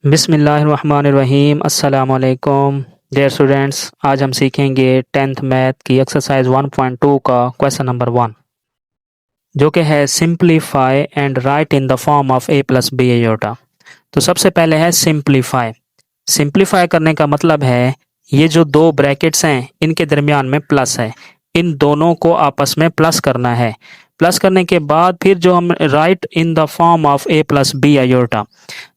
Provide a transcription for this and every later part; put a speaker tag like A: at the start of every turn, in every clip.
A: बिस्मिल्लाहिर्रहमानिर्रहीम अस्सलाम वालेकुम डियर स्टूडेंट्स। आज हम सीखेंगे 10th मैथ की एक्सरसाइज 1.2 का क्वेश्चन नंबर 1, जो कि है simplify and write in the form of a plus B iota. तो सबसे पहले है सिंप्लीफाई। सिंप्लीफाई करने का मतलब है ये जो दो ब्रैकेट्स हैं इनके दरमियान में प्लस है, इन दोनों को आपस में प्लस करना है। प्लस करने के बाद फिर जो हम write in the form of a plus B iota,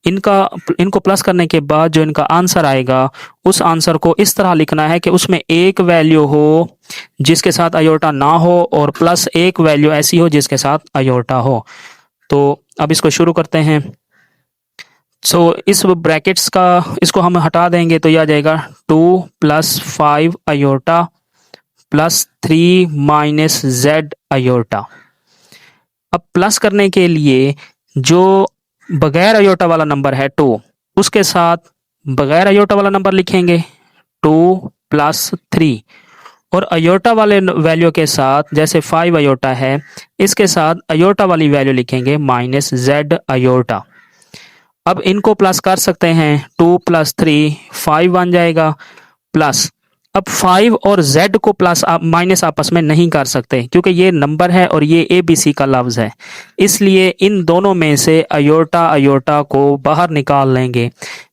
A: इनको प्लस करने के बाद जो इनका आंसर आएगा उस आंसर को इस तरह लिखना है कि उसमें एक वैल्यू हो जिसके साथ अयोटा ना हो और प्लस एक वैल्यू ऐसी हो जिसके साथ अयोटा हो। तो अब इसको शुरू करते हैं। इस ब्रैकेट्स का इसको हम हटा देंगे तो यह आ जाएगा 2 + 5 iota plus 3 minus z iota. अब प्लस करने के लिए जो बगैर अयोटा वाला नंबर है 2, उसके साथ बगैर अयोटा वाला नंबर लिखेंगे 2 + 3, और अयोटा वाले वैल्यू के साथ जैसे 5 अयोटा है इसके साथ अयोटा वाली वैल्यू लिखेंगे -z अयोटा। अब इनको प्लस कर सकते हैं, 2 + 3 5 बन जाएगा, प्लस अब 5 और z को प्लस माइनस आपस में नहीं कर सकते क्योंकि ये नंबर है और ये ABC का लफ्ज़ है, इसलिए इन दोनों में से अयोटा अयोटा को बाहर निकाल लेंगे।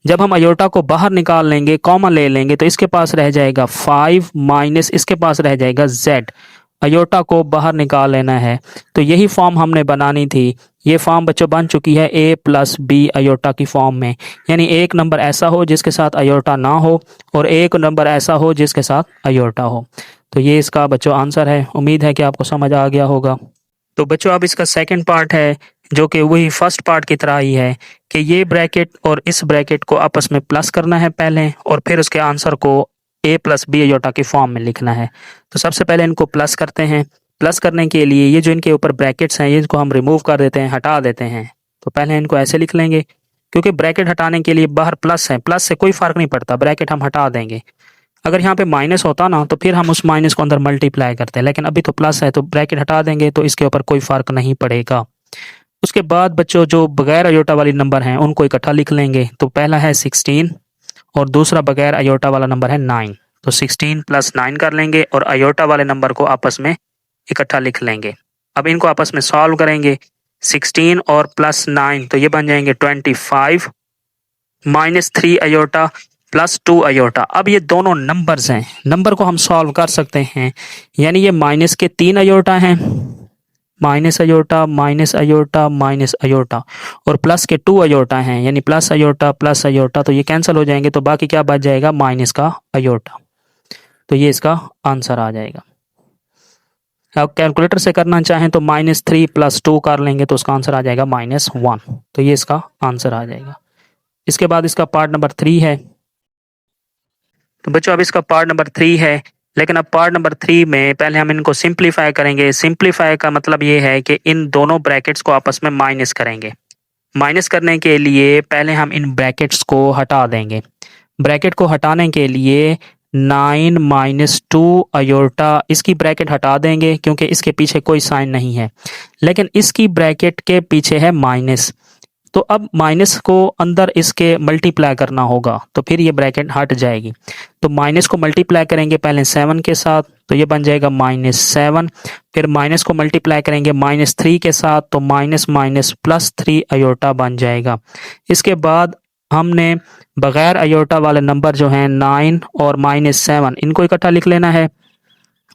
A: जब हम अयोटा को बाहर निकाल लेंगे, कॉमन ले लेंगे, तो इसके पास रह जाएगा 5 माइनस इसके पास रह जाएगा z। अयोटा को बाहर निकाल लेना है, तो यही फॉर्म हमने बनानी थी। ये फॉर्म बच्चों बन चुकी है a + b अयोटा की फॉर्म में, यानी एक नंबर ऐसा हो जिसके साथ अयोटा ना हो और एक नंबर ऐसा हो जिसके साथ अयोटा हो। तो ये इसका बच्चों आंसर है। उम्मीद है कि आपको समझ आ गया होगा। तो बच्चों अब इसका सेकंड पार्ट है जो कि वही फर्स्ट पार्ट की तरह ही है कि ये ब्रैकेट और इस ब्रैकेट को आपस में प्लस करना है पहले और फिर उसके आंसर को a + b अयोटा की फॉर्म में लिखना है। तो सबसे पहले इनको प्लस करते हैं। प्लस करने के लिए ये जो इनके ऊपर ब्रैकेट्स हैं इसको हम रिमूव कर देते हैं, हटा देते हैं। तो पहले इनको ऐसे लिख लेंगे, क्योंकि ब्रैकेट हटाने के लिए बाहर प्लस है, प्लस से कोई फ़र्क नहीं पड़ता, ब्रैकेट हम हटा देंगे। अगर यहाँ पे माइनस होता ना तो फिर हम उस माइनस को अंदर मल्टीप्लाई करते हैं, लेकिन अभी तो प्लस है तो ब्रैकेट हटा देंगे तो इसके ऊपर कोई फ़र्क नहीं पड़ेगा। उसके बाद बच्चों जो बगैर अयोटा वाली नंबर हैं उनको इकट्ठा लिख लेंगे। तो पहला है 16 और दूसरा बगैर अयोटा वाला नंबर है 9। तो 16 + 9 कर लेंगे और अयोटा वाले नंबर को आपस में इकट्ठा लिख लेंगे। अब इनको आपस में सॉल्व करेंगे, 16 और +9 तो ये बन जाएंगे 25 -3 अयोटा प्लस 2 अयोटा। अब ये दोनों नंबर्स हैं, नंबर को हम सॉल्व कर सकते हैं, यानी ये माइनस के 3 अयोटा हैं, minus iota minus iota minus iota, और प्लस के 2 अयोटा हैं, यानी प्लस अयोटा प्लस अयोटा। तो ये कैंसिल हो जाएंगे तो बाकी क्या बच जाएगा, माइनस का अयोटा। तो ये इसका आंसर आ जाएगा। अब कैलकुलेटर से करना चाहें तो -3 + 2 कर लेंगे तो उसका आंसर आ जाएगा -1। तो ये इसका आंसर आ जाएगा। इसके बाद इसका पार्ट नंबर 3 है। तो बच्चों अब इसका पार्ट नंबर 3 है, लेकिन अब पार्ट नंबर 3 में पहले हम इनको सिंप्लीफाई करेंगे। सिंप्लीफाई का मतलब ये है कि इन दोनों ब्रैकेट्स को आपस में माइनस करेंगे। माइनस करने के लिए पहले हम इन ब्रैकेट्स को हटा देंगे। ब्रैकेट को हटाने के लिए 9 - 2 अयोटा, इसकी ब्रैकेट हटा देंगे क्योंकि इसके पीछे कोई साइन नहीं है, लेकिन इसकी ब्रैकेट के पीछे है माइनस। तो अब माइनस को अंदर इसके मल्टीप्लाई करना होगा तो फिर ये ब्रैकेट हट जाएगी। तो माइनस को मल्टीप्लाई करेंगे पहले 7 के साथ तो ये बन जाएगा -7, फिर माइनस को मल्टीप्लाई करेंगे -3 के साथ तो माइनस माइनस +3 अयोटा बन जाएगा। इसके बाद हमने बगैर अयोटा वाले नंबर जो हैं 9 और -7 इनको इकट्ठा लिख लेना है,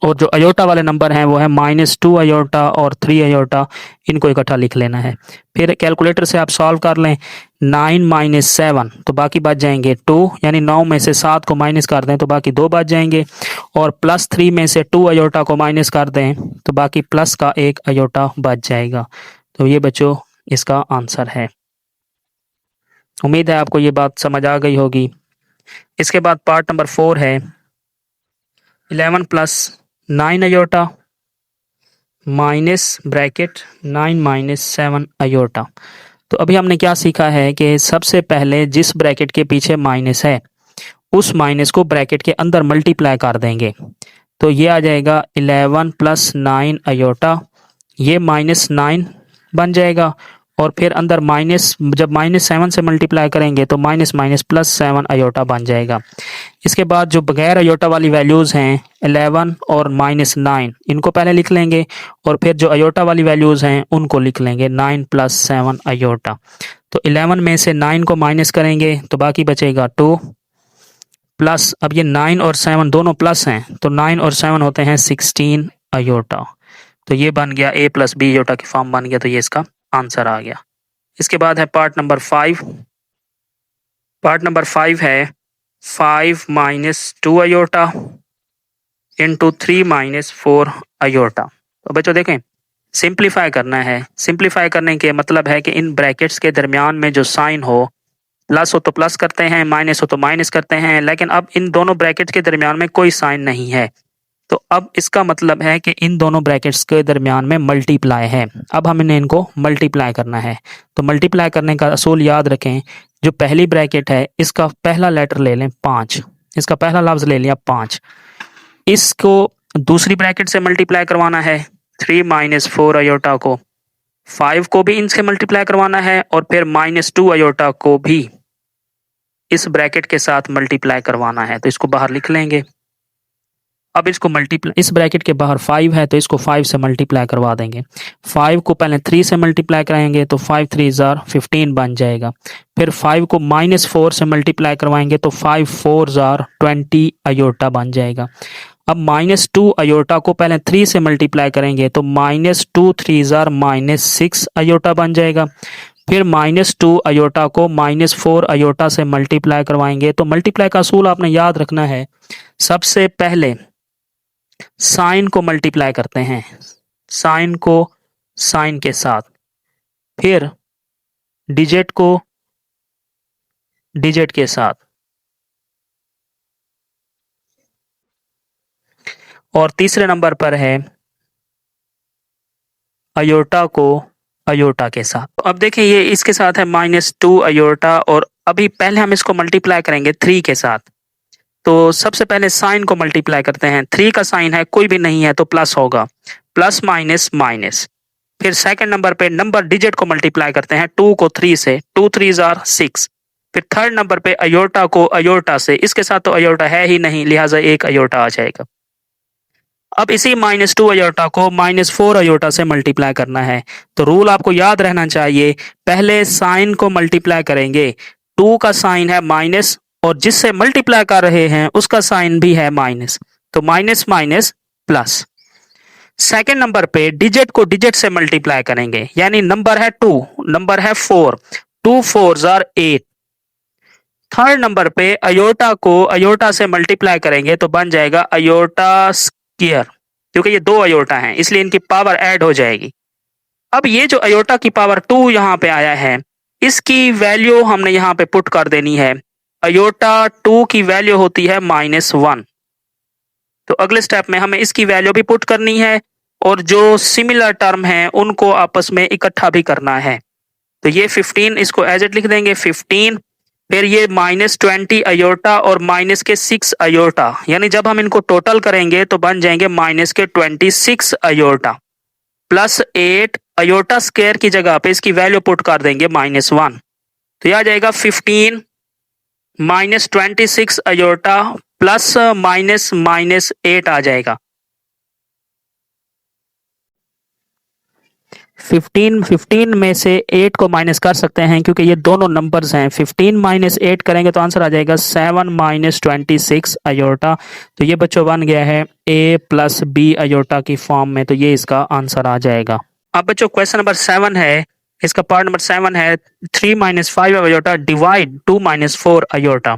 A: और जो अयोटा वाले नंबर हैं वो है -2 अयोटा और 3 अयोटा, इनको इकट्ठा लिख लेना है। फिर कैलकुलेटर से आप सॉल्व कर लें, 9 - 7 तो बाकी बच जाएंगे 2, यानी 9 में से 7 को माइनस कर दें तो बाकी 2 बच जाएंगे, और +3 में से 2 अयोटा को माइनस कर दें तो बाकी प्लस का 1 अयोटा बच जाएगा। तो ये बच्चों इसका आंसर है। उम्मीद है आपको ये बात समझ आ गई होगी। इसके बाद पार्ट नंबर 4 है 11 + 9 अयोटा माइनस ब्रैकेट 9 - 7 अयोटा। तो अभी हमने क्या सीखा है कि सबसे पहले जिस ब्रैकेट के पीछे माइनस है उस माइनस को ब्रैकेट के अंदर मल्टीप्लाई कर देंगे। तो ये आ जाएगा 11 + 9 अयोटा, ये -9 बन जाएगा, और फिर अंदर माइनस, जब -7 से मल्टीप्लाई करेंगे तो माइनस माइनस +7 अयोटा बन जाएगा। इसके बाद जो बगैर अयोटा वाली वैल्यूज़ हैं 11 और -9, इनको पहले लिख लेंगे और फिर जो अयोटा वाली वैल्यूज़ हैं उनको लिख लेंगे 9 + 7 अयोटा। तो 11 में से 9 को माइनस करेंगे तो बाकी बचेगा 2 प्लस, अब ये 9 और 7 दोनों प्लस हैं तो 9 और 7 होते हैं 16 अयोटा। तो ये बन गया a + b अयोटा की फॉर्म बन गया, तो ये इसका आंसर आ गया। इसके बाद है पार्ट नंबर 5। पार्ट नंबर 5 है 5 - 2 अयोटा इंटू 3 - 4 अयोटा। तो बच्चों देखें, सिंप्लीफाई करना है। सिंप्लीफाई करने के मतलब है कि इन ब्रैकेट्स के दरमियान में जो साइन हो, प्लस हो तो प्लस करते हैं, माइनस हो तो माइनस करते हैं, लेकिन अब इन दोनों ब्रैकेट्स के दरमियान में कोई साइन नहीं है। तो अब इसका मतलब है कि इन दोनों ब्रैकेट्स के दरमियान में मल्टीप्लाई है। अब हमने इनको मल्टीप्लाई करना है। तो मल्टीप्लाई करने का असूल याद रखें, जो पहली ब्रैकेट है इसका पहला लेटर ले लें 5, इसका पहला लफ्ज ले लिया 5, इसको दूसरी ब्रैकेट से मल्टीप्लाई करवाना है 3 - 4 अयोटा को, 5 को भी इनसे मल्टीप्लाई करवाना है और फिर -2 अयोटा को भी इस ब्रैकेट के साथ मल्टीप्लाई करवाना है। तो इसको बाहर लिख लेंगे। अब इसको मल्टीप्लाई, इस ब्रैकेट के बाहर 5 है तो इसको 5 से मल्टीप्लाई करवा देंगे। 5 को पहले 3 से मल्टीप्लाई कराएंगे तो 5 3 ज़ार 15 बन जाएगा। फिर 5 को -4 से मल्टीप्लाई करवाएंगे तो 5 4 ज़ार 20 अयोटा बन जाएगा। अब -2 अयोटा को पहले 3 से मल्टीप्लाई करेंगे तो -2 3 ज़ार -6 अयोटा बन जाएगा। फिर -2 अयोटा को -4 अयोटा से मल्टीप्लाई करवाएंगे। तो मल्टीप्लाई का असूल आपने याद रखना है, सबसे पहले साइन को मल्टीप्लाई करते हैं, साइन को साइन के साथ, फिर डिजिट को डिजिट के साथ, और तीसरे नंबर पर है अयोटा को अयोटा के साथ। तो अब देखें ये इसके साथ है -2 अयोटा, और अभी पहले हम इसको मल्टीप्लाई करेंगे 3 के साथ। तो सबसे पहले साइन को मल्टीप्लाई करते हैं। 3 का साइन है, कोई भी नहीं है तो प्लस होगा, प्लस माइनस माइनस। फिर सेकंड नंबर पे नंबर डिजिट को मल्टीप्लाई करते हैं 2 को 3 से, 2 3 ज़ार 6। फिर थर्ड नंबर पे अयोटा को अयोटा से, इसके साथ तो अयोटा है ही नहीं लिहाजा एक अयोटा आ जाएगा। अब इसी -2 अयोटा को -4 अयोटा से मल्टीप्लाई करना है। तो रूल आपको याद रहना चाहिए, पहले साइन को मल्टीप्लाई करेंगे, 2 का साइन है माइनस और जिससे मल्टीप्लाई कर रहे हैं उसका साइन भी है माइनस, तो minus minus plus. Second number पे डिजिट को डिजिट से मल्टीप्लाई करेंगे, यानी नंबर है 2, नंबर है 4, 2 4 ज़ार 8। थर्ड नंबर पे अयोटा को अयोटा से मल्टीप्लाई करेंगे तो बन जाएगा अयोटा स्क्वायर, क्योंकि ये 2 अयोटा हैं इसलिए इनकी पावर ऐड हो जाएगी। अब ये जो अयोटा की पावर 2 यहाँ पे आया है, इसकी वैल्यू हमने यहाँ पे पुट कर देनी है। अयोटा 2 की वैल्यू होती है -1, तो अगले स्टेप में हमें इसकी वैल्यू भी पुट करनी है और जो सिमिलर टर्म है उनको आपस में इकट्ठा भी करना है। तो ये 15, इसको एज इट लिख देंगे 15, फिर ये -20 अयोटा और -6 अयोटा, यानी जब हम इनको टोटल करेंगे तो बन जाएंगे -26 अयोटा, प्लस 8 अयोटा स्क्वायर की जगह पे इसकी वैल्यू पुट कर देंगे -1। तो यह आ जाएगा 15 -26 अयोटा प्लस -8 आ जाएगा। 15 में से 8 को माइनस कर सकते हैं क्योंकि ये दोनों नंबर्स हैं। 15 - 8 करेंगे तो आंसर आ जाएगा 7 - 26 अयोटा। तो ये बच्चों बन गया है a + b अयोटा की फॉर्म में, तो ये इसका आंसर आ जाएगा। अब बच्चों क्वेश्चन नंबर 7 है, इसका पार्ट नंबर 7 है 3 - 5 अयोटा डिवाइड 2 - 4 अयोटा।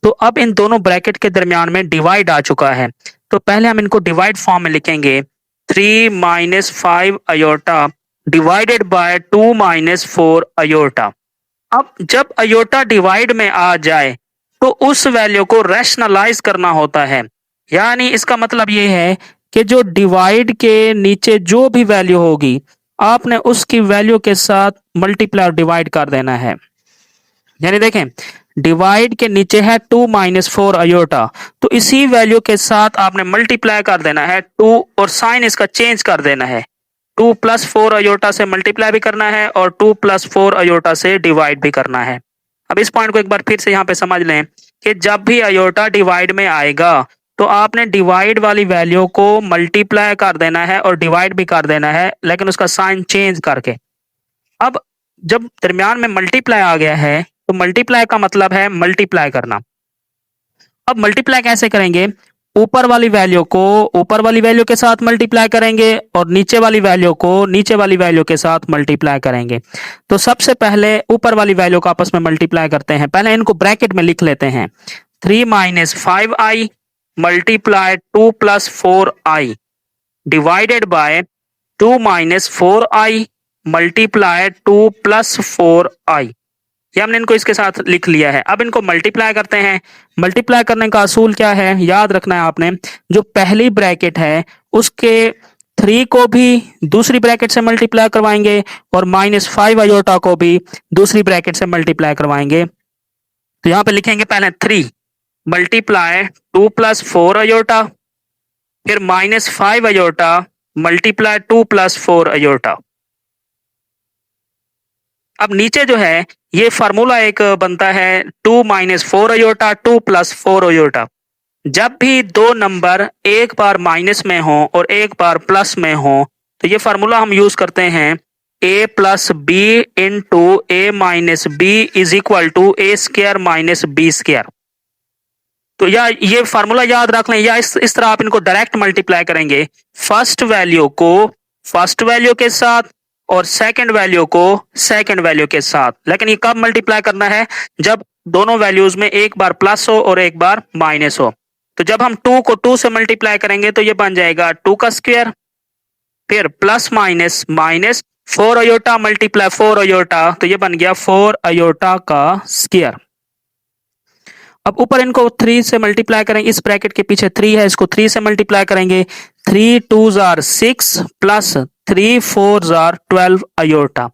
A: तो अब इन दोनों ब्रैकेट के दरमियान में डिवाइड आ चुका है, तो पहले हम इनको डिवाइड फॉर्म में लिखेंगे 3 - 5 अयोटा डिवाइडेड बाय 2 - 4 अयोटा। अब जब अयोटा डिवाइड में आ जाए तो उस वैल्यू को रैशनलाइज करना होता है, यानी इसका मतलब ये है कि जो डिवाइड के नीचे जो भी वैल्यू होगी आपने उसकी वैल्यू के साथ मल्टीप्लाई और डिवाइड कर देना है। यानी देखें, डिवाइड के नीचे है 2 - 4 अयोटा, तो इसी वैल्यू के साथ आपने मल्टीप्लाई कर देना है 2 और साइन इसका चेंज कर देना है। 2 प्लस 4 अयोटा से मल्टीप्लाई भी करना है और 2 प्लस 4 अयोटा से डिवाइड भी करना है। अब इस पॉइंट को एक बार फिर से यहाँ पे समझ लें कि जब भी अयोटा डिवाइड में आएगा तो आपने डिवाइड वाली वैल्यू को मल्टीप्लाई कर देना है और डिवाइड भी कर देना है, लेकिन उसका साइन चेंज करके। अब जब दरमियान में मल्टीप्लाई आ गया है तो मल्टीप्लाई का मतलब है मल्टीप्लाई करना। अब मल्टीप्लाई कैसे करेंगे? ऊपर वाली वैल्यू को ऊपर वाली वैल्यू के साथ मल्टीप्लाई करेंगे और नीचे वाली वैल्यू को नीचे वाली वैल्यू के साथ मल्टीप्लाई करेंगे। तो सबसे पहले ऊपर वाली वैल्यू को आपस में मल्टीप्लाई करते हैं। पहले इनको ब्रैकेट में लिख लेते हैं। 3 minus 5i multiply 2 plus 4i divided by 2 minus 4i multiply 2 plus 4i। ये हमने इनको इसके साथ लिख लिया है। अब इनको मल्टीप्लाई करते हैं। मल्टीप्लाई करने का असूल क्या है, याद रखना है आपने। जो पहली ब्रैकेट है उसके 3 को भी दूसरी ब्रैकेट से मल्टीप्लाई करवाएंगे और -5 अयोटा को भी दूसरी ब्रैकेट से मल्टीप्लाई करवाएंगे। तो यहाँ पे लिखेंगे पहले 3 मल्टीप्लाई 2 प्लस 4 अयोटा, फिर -5 अयोटा मल्टीप्लाई 2 प्लस 4 अयोटा। अब नीचे जो है ये फार्मूला एक बनता है 2 माइनस 4 अयोटा 2 प्लस 4 अयोटा। जब भी दो नंबर एक बार माइनस में हो और एक बार प्लस में हो तो ये फार्मूला हम यूज करते हैं a plus B into A minus B is equal to A square minus B square. तो या ये फार्मूला याद रख लें, या इस तरह आप इनको डायरेक्ट मल्टीप्लाई करेंगे। फर्स्ट वैल्यू को फर्स्ट वैल्यू के साथ और सेकंड वैल्यू को सेकंड वैल्यू के साथ। लेकिन ये कब मल्टीप्लाई करना है? जब दोनों वैल्यूज में एक बार प्लस हो और एक बार माइनस हो। तो जब हम 2 को 2 से मल्टीप्लाई करेंगे तो ये बन जाएगा 2 का स्क्वायर, फिर plus minus minus 4 iota multiply 4 iota, तो ये बन गया 4 अयोटा का स्क्वायर। अब ऊपर इनको 3 से मल्टीप्लाई करेंगे। इस ब्रैकेट के पीछे 3 है, इसको 3 से मल्टीप्लाई करेंगे। 3 2s are 6 plus 3 4s are 12 iota.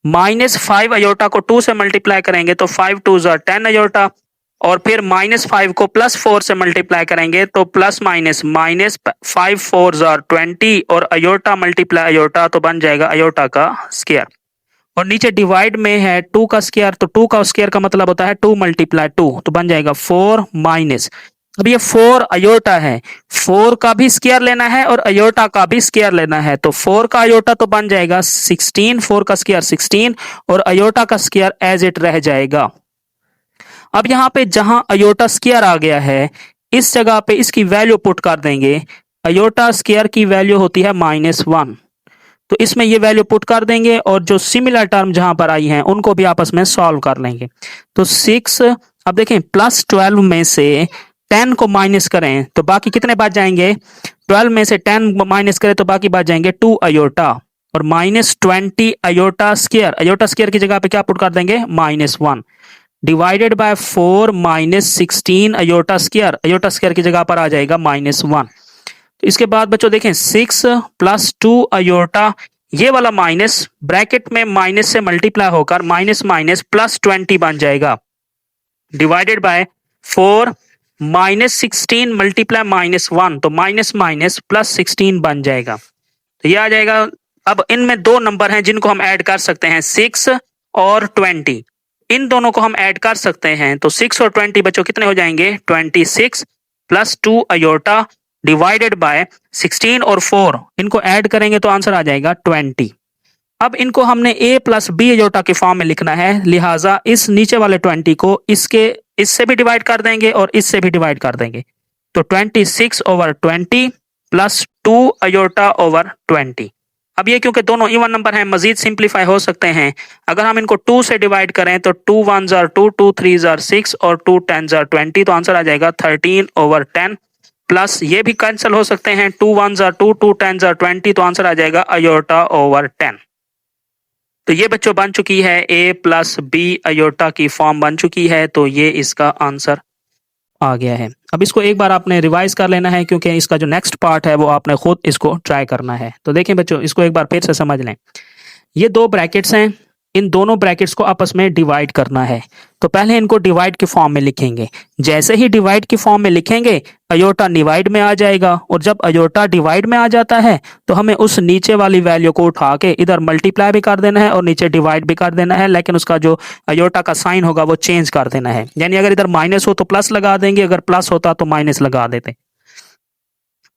A: -5 iota को 2 से मल्टीप्लाई करेंगे तो 5 2s are 10 अयोटा, और फिर -5 को +4 से मल्टीप्लाई करेंगे तो प्लस माइनस -5 4s are 20 और अयोटा मल्टीप्लाई अयोटा तो बन जाएगा अयोटा का स्क्वायर। और नीचे डिवाइड में है 2 का स्क्वायर, तो 2 का स्क्वायर का मतलब होता है 2 मल्टीप्लाई 2, तो बन जाएगा 4 माइनस। अब ये 4 अयोटा है, 4 का भी स्क्वायर लेना है और अयोटा का भी स्क्वायर लेना है। तो 4 का अयोटा तो बन जाएगा 16, 4 का स्क्वायर 16 और अयोटा का स्क्वायर एज इट रह जाएगा। अब यहाँ पे जहां अयोटा स्क्वायर आ गया है इस जगह पे इसकी वैल्यू पुट कर देंगे। अयोटा स्क्वायर की वैल्यू होती है -1, तो इसमें ये वैल्यू पुट कर देंगे और जो सिमिलर टर्म जहां पर आई हैं उनको भी आपस में सॉल्व कर लेंगे। तो 6, अब देखें +12 में से 10 को माइनस करें तो बाकी कितने बच जाएंगे? 12 में से 10 माइनस करें तो बाकी बच जाएंगे 2 अयोटा और -20 अयोटा स्क्वायर। अयोटा स्क्वायर की जगह पे क्या पुट कर देंगे? -1 divided by 4 -16 iota square. Iota square की जगह पर आ जाएगा -1। तो इसके बाद बच्चों देखें 6 + 2 अयोटा, ये वाला माइनस ब्रैकेट में माइनस से मल्टीप्लाई होकर माइनस माइनस +20 बन जाएगा, डिवाइडेड बाय 4 -16 मल्टीप्लाई -1 तो माइनस माइनस +16 बन जाएगा। तो ये आ जाएगा। अब इनमें दो नंबर हैं जिनको हम ऐड कर सकते हैं, 6 और 20। इन दोनों को हम ऐड कर सकते हैं तो 6 और 20 बच्चों कितने हो जाएंगे? 26 + 2 अयोटा डिवाइडेड बाय 16 और 4, इनको ऐड करेंगे तो आंसर आ जाएगा 20। अब इनको हमने a + b अयोटा के फॉर्म में लिखना है, लिहाजा इस नीचे वाले 20 को इससे भी डिवाइड कर देंगे और इससे भी डिवाइड कर देंगे। तो 26/20 + 2 अयोटा ओवर 20। अब ये क्योंकि दोनों इवन नंबर हैं मजीद सिंप्लीफाई हो सकते हैं। अगर हम इनको 2 से डिवाइड करें तो 2 1s are 2, 2 3s are 6 और 2 10s are 20, तो आंसर आ जाएगा 13/10। प्लस ये भी कैंसिल हो सकते हैं, 2 1s are 2, 2 10s are 20, तो आंसर आ जाएगा अयोटा ओवर 10। तो ये बच्चों बन चुकी है a + b अयोटा की फॉर्म बन चुकी है, तो ये इसका आंसर आ गया है। अब इसको एक बार आपने रिवाइज कर लेना है क्योंकि इसका जो नेक्स्ट पार्ट है वो आपने खुद इसको ट्राई करना है। तो देखें बच्चों, इसको एक बार फिर से समझ लें। ये दो ब्रैकेट्स हैं, इन दोनों ब्रैकेट्स को आपस में डिवाइड करना है। तो पहले इनको डिवाइड के फॉर्म में लिखेंगे। जैसे ही डिवाइड के फॉर्म में लिखेंगे अयोटा डिवाइड में आ जाएगा, और जब अयोटा डिवाइड में आ जाता है तो हमें उस नीचे वाली वैल्यू को उठा के इधर मल्टीप्लाई भी कर देना है और नीचे डिवाइड भी कर देना है, लेकिन उसका जो अयोटा का साइन होगा वो चेंज कर देना है। यानी अगर इधर माइनस हो तो प्लस लगा देंगे, अगर प्लस होता तो माइनस लगा देते।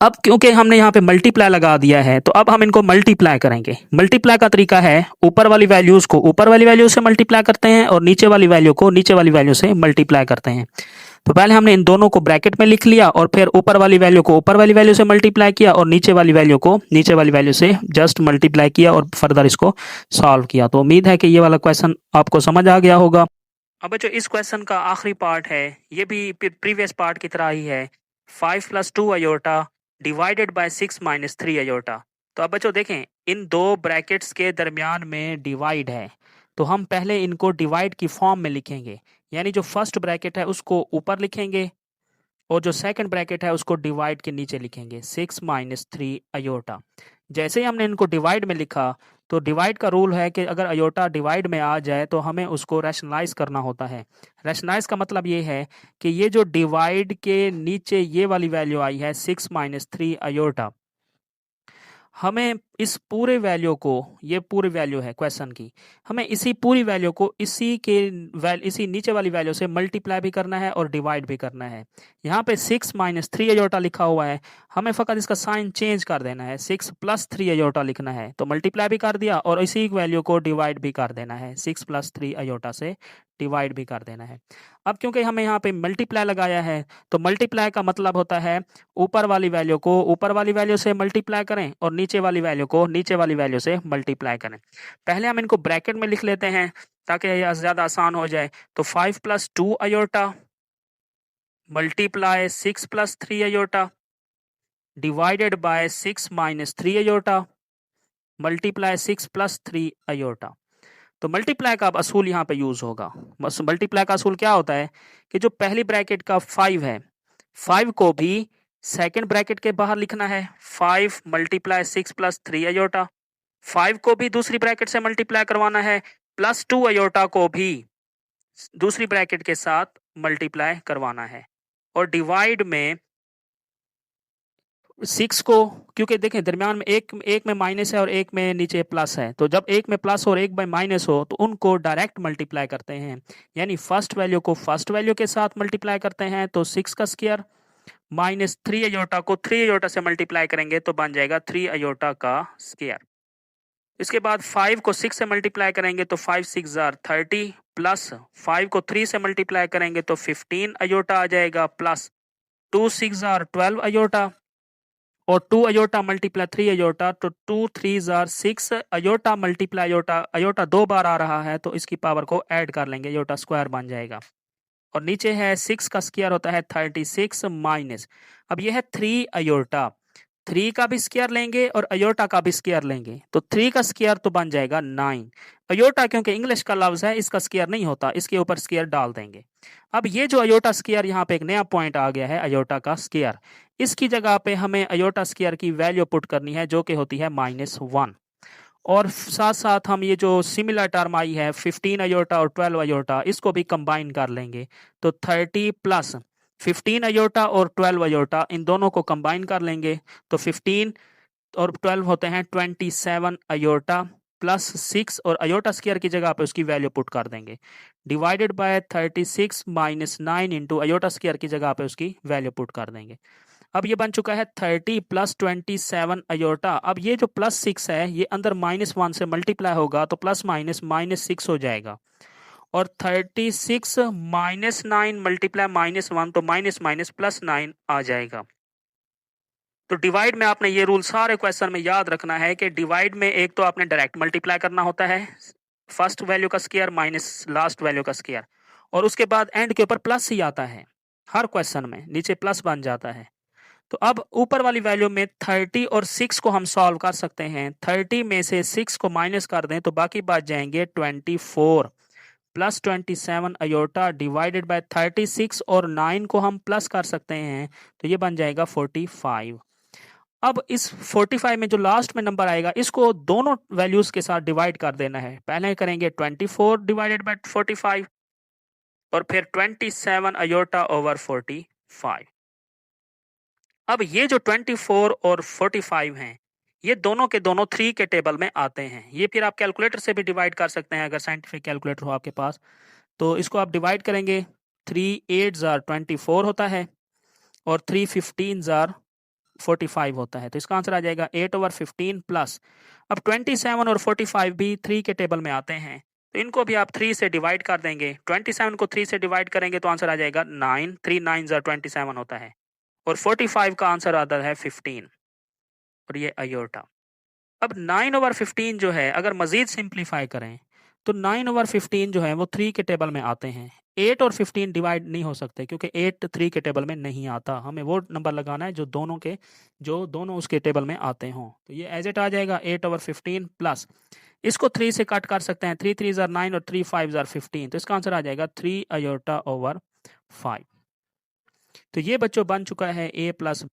A: अब क्योंकि हमने यहाँ पे मल्टीप्लाई लगा दिया है तो अब हम इनको मल्टीप्लाई करेंगे। मल्टीप्लाई का तरीका है ऊपर वाली वैल्यूज को ऊपर वाली वैल्यू से मल्टीप्लाई करते हैं और नीचे वाली वैल्यू को नीचे वाली वैल्यू से मल्टीप्लाई करते हैं। तो पहले हमने इन दोनों को ब्रैकेट में लिख लिया और फिर ऊपर वाली वैल्यू को ऊपर वाली वैल्यू से मल्टीप्लाई किया और नीचे वाली वैल्यू को नीचे वाली वैल्यू से जस्ट मल्टीप्लाई किया और फर्दर इसको सॉल्व किया। तो उम्मीद है कि ये वाला क्वेश्चन आपको समझ आ गया होगा। अब जो इस क्वेश्चन का आखिरी पार्ट है ये भी प्रीवियस पार्ट की तरह ही है, 5 + 2 अयोटा डिवाइडेड बाय 6 - 3 अयोटा। तो अब बच्चों देखें, इन दो ब्रैकेट्स के दरमियान में डिवाइड है, तो हम पहले इनको डिवाइड की फॉर्म में लिखेंगे। यानी जो फर्स्ट ब्रैकेट है उसको ऊपर लिखेंगे और जो सेकंड ब्रैकेट है उसको डिवाइड के नीचे लिखेंगे, 6 - 3 अयोटा। जैसे ही हमने इनको डिवाइड में लिखा तो डिवाइड का रूल है कि अगर अयोटा डिवाइड में आ जाए तो हमें उसको रैशनलाइज करना होता है। रैशनलाइज का मतलब ये है कि ये जो डिवाइड के नीचे ये वाली वैल्यू आई है 6 - 3 अयोटा, हमें इस पूरे वैल्यू को, ये पूरी वैल्यू है क्वेश्चन की, हमें इसी पूरी वैल्यू को इसी नीचे वाली वैल्यू से मल्टीप्लाई भी करना है और डिवाइड भी करना है। यहाँ पे 6 - 3 अयोटा लिखा हुआ है, हमें फ़कत इसका साइन चेंज कर देना है, 6 + 3 अयोटा लिखना है। तो मल्टीप्लाई भी कर दिया और इसी वैल्यू को डिवाइड भी कर देना है, 6 + 3 अयोटा से डिवाइड भी कर देना है। अब क्योंकि हमें यहाँ पे मल्टीप्लाई लगाया है तो मल्टीप्लाई का मतलब होता है ऊपर वाली वैल्यू को ऊपर वाली वैल्यू से मल्टीप्लाई करें और नीचे वाली वैल्यू को नीचे वाली वैल्यू से मल्टीप्लाई करें। पहले हम इनको ब्रैकेट में लिख लेते हैं ताकि यह ज़्यादा आसान हो जाए। तो 5 + 2 iota multiply 6 + 3 iota divided by 6 - 3 iota multiply 6 + 3 iota. तो मल्टीप्लाई का अब असूल यहाँ पे यूज होगा। बस मल्टीप्लाई का असूल क्या होता है कि जो पहली ब्रैकेट का 5 है, 5 को भी सेकंड ब्रैकेट के बाहर लिखना है, 5 × 6 + 3 अयोटा। 5 को भी दूसरी ब्रैकेट से मल्टीप्लाई करवाना है, +2 अयोटा को भी दूसरी ब्रैकेट के साथ मल्टीप्लाई करवाना है। और डिवाइड में 6 को, क्योंकि देखें दरमियान में एक में माइनस है और एक में नीचे प्लस है, तो जब एक में प्लस और एक में माइनस हो तो उनको डायरेक्ट मल्टीप्लाई करते हैं। यानी फर्स्ट वैल्यू को फर्स्ट वैल्यू के साथ मल्टीप्लाई करते हैं, तो 6 का स्क्वायर माइनस 3 अयोटा को 3 अयोटा से मल्टीप्लाई करेंगे तो बन जाएगा 3 अयोटा का स्क्वायर। इसके बाद 5 को 6 से मल्टीप्लाई करेंगे तो 5 × 6 = 30 प्लस 5 को 3 से मल्टीप्लाई करेंगे तो 15 अयोटा आ जाएगा प्लस 2 × 6 = 12 अयोटा और 2 अयोटा मल्टीप्लाई 3 अयोटा, तो 2 × 3 = 6 अयोटा मल्टीप्लाई अयोटा। अयोटा 2 बार आ रहा है तो इसकी पावर को ऐड कर लेंगे, अयोटा स्क्वायर बन जाएगा। और नीचे है 6 का स्क्वायर होता है 36 माइनस, अब यह है 3 अयोटा, 3 का भी स्क्वायर लेंगे और अयोटा का भी स्क्वायर लेंगे, तो 3 का स्क्वायर तो बन जाएगा 9। अयोटा क्योंकि इंग्लिश का लफ्ज है इसका स्क्वायर नहीं होता, इसके ऊपर स्क्वायर डाल देंगे। अब ये जो अयोटा स्क्वायर यहाँ पे एक नया पॉइंट आ गया है, अयोटा का स्क्वायर, इसकी जगह पे हमें अयोटा स्क्वायर की वैल्यू पुट करनी है जो कि होती है -1। और साथ साथ हम ये जो सिमिलर टर्म आई है 15 अयोटा और 12 अयोटा, इसको भी कंबाइन कर लेंगे। तो 30 प्लस 15 अयोटा और 12 अयोटा, इन दोनों को कंबाइन कर लेंगे तो 15 और 12 होते हैं 27 अयोटा प्लस 6 और अयोटा स्क्वायर की जगह पे उसकी वैल्यू पुट कर देंगे, divided by 36 - 9 into iota square की जगह पे उसकी वैल्यू पुट कर देंगे। अब ये बन चुका है 30 + 27 अयोटा। अब ये जो +6 है ये अंदर -1 से मल्टीप्लाई होगा तो प्लस माइनस -6 हो जाएगा और 36 - 9 मल्टीप्लाई -1 तो माइनस माइनस +9 आ जाएगा। तो डिवाइड में आपने ये रूल सारे क्वेश्चन में याद रखना है कि डिवाइड में एक तो आपने डायरेक्ट मल्टीप्लाई करना होता है, फर्स्ट वैल्यू का स्क्वायर माइनस लास्ट वैल्यू का स्क्वायर, और उसके बाद एंड के ऊपर प्लस ही आता है, हर क्वेश्चन में नीचे प्लस बन जाता है। तो अब ऊपर वाली वैल्यू में 30 और 6 को हम सॉल्व कर सकते हैं। 30 में से 6 को माइनस कर दें तो बाकी बच जाएंगे 24 प्लस 27 अयोटा डिवाइडेड बाय 36 और 9 को हम प्लस कर सकते हैं तो ये बन जाएगा 45। अब इस 45 में जो लास्ट में नंबर आएगा इसको दोनों वैल्यूज के साथ डिवाइड कर देना है। पहले करेंगे 24 डिवाइडेड बाय 45 और फिर 27 अयोटा ओवर 45। अब ये जो 24 और 45 हैं, ये दोनों के दोनों 3 के टेबल में आते हैं। ये फिर आप कैलकुलेटर से भी डिवाइड कर सकते हैं अगर साइंटिफिक कैलकुलेटर हो आपके पास। तो इसको आप डिवाइड करेंगे, 3 8 जार 24 होता है और 3 15 जार 45 होता है। तो इसका आंसर आ जाएगा 8/15 प्लस, अब 27 और 45 भी 3 के टेबल में आते हैं, तो इनको भी आप 3 से डिवाइड कर देंगे। 27 को 3 से डिवाइड करेंगे तो आंसर आ जाएगा 9, 3 9 जार 27 होता है, और 45 का आंसर आता है 15, और ये अयोटा। अब 9/15 जो है, अगर मजीद सिंप्लीफाई करें तो 9/15 जो है वो 3 के टेबल में आते हैं। 8 और 15 डिवाइड नहीं हो सकते क्योंकि 8 3 के टेबल में नहीं आता। हमें वो नंबर लगाना है जो दोनों उसके टेबल में आते हों। तो ये एज इट आ जाएगा 8/15 प्लस, इसको 3 से कट कर सकते हैं, 3 3 जार 9 और 3 5 जार 15, तो इसका आंसर आ जाएगा 3 अयोटा/5। तो ये बच्चों बन चुका है a प्लस